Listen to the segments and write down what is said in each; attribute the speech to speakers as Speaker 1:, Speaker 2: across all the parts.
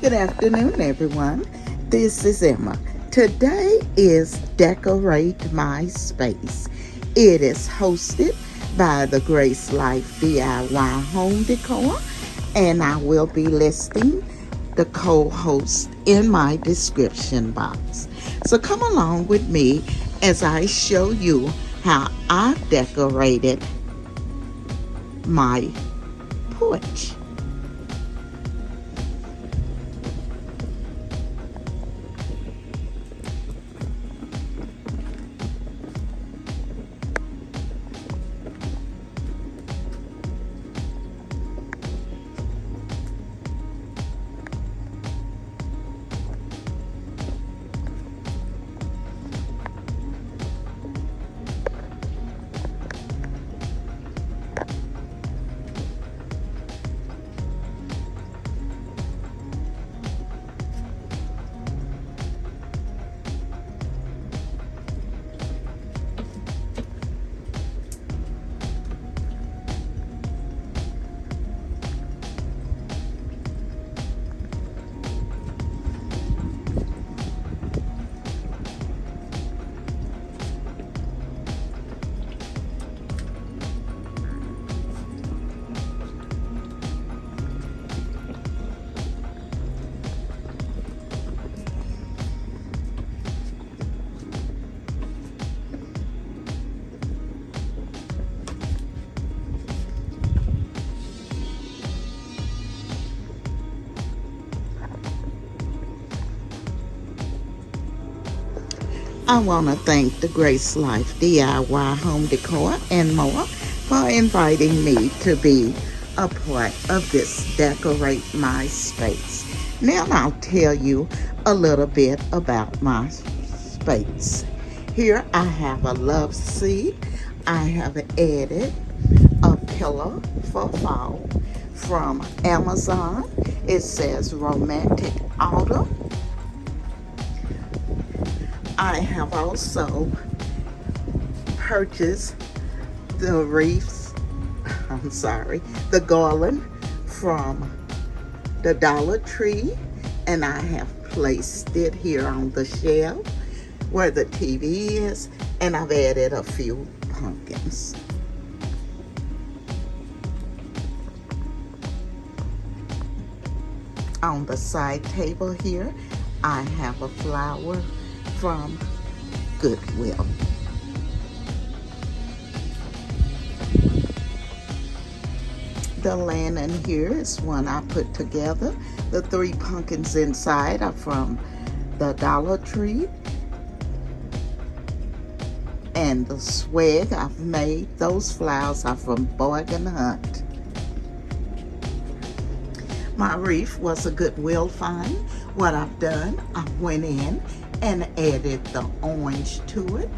Speaker 1: Good afternoon, everyone. This is Emma. Today is Decorate My Space. It is hosted by the Grace Life DIY Home Decor, and I will be listing the co-host in my description box. So come along with me as I show you how I decorated my porch. I want to thank the Grace Life DIY Home Decor and more for inviting me to be a part of this Decorate My Space. Now I'll tell you a little bit about my space. Here I have a love seat. I have added a pillow for fall from Amazon. It says Romantic Autumn. I have also purchased the the garland from the Dollar Tree, and I have placed it here on the shelf where the TV is, and I've added a few pumpkins. On the side table here, I have a flower from Goodwill. The lantern here is one I put together. The 3 pumpkins inside are from the Dollar Tree. And the swag I've made, those flowers are from Bargain Hunt. My wreath was a Goodwill find. What I've done, I went in and added the orange to it.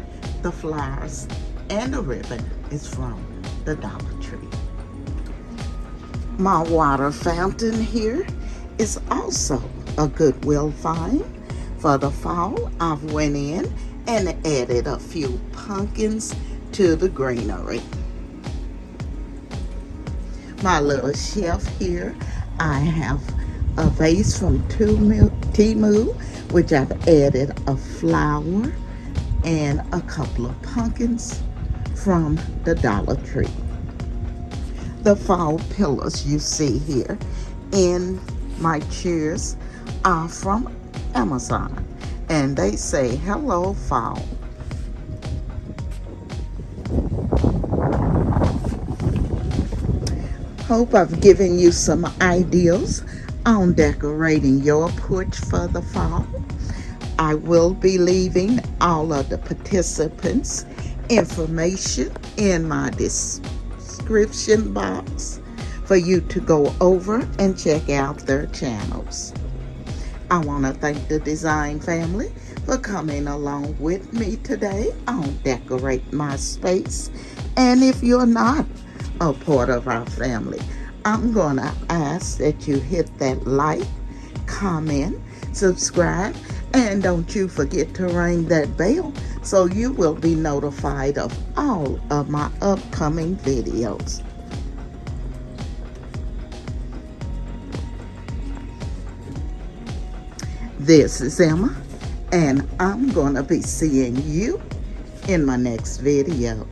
Speaker 1: The flowers and the ribbon is from the Dollar Tree. My water fountain here is also a Goodwill find. For the fall, I've went in and added a few pumpkins to the greenery. My little shelf here, I have a vase from Temu, which I've added a flower and a couple of pumpkins from the Dollar Tree. The fall pillows you see here in my chairs are from Amazon, and they say hello fall. Hope I've given you some ideas on decorating your porch for the fall. I will be leaving all of the participants' information in my description box for you to go over and check out their channels. I want to thank the design family for coming along with me today on Decorate My Space. And if you're not a part of our family, I'm going to ask that you hit that like, comment, subscribe, and don't you forget to ring that bell so you will be notified of all of my upcoming videos. This is Emma, and I'm going to be seeing you in my next video.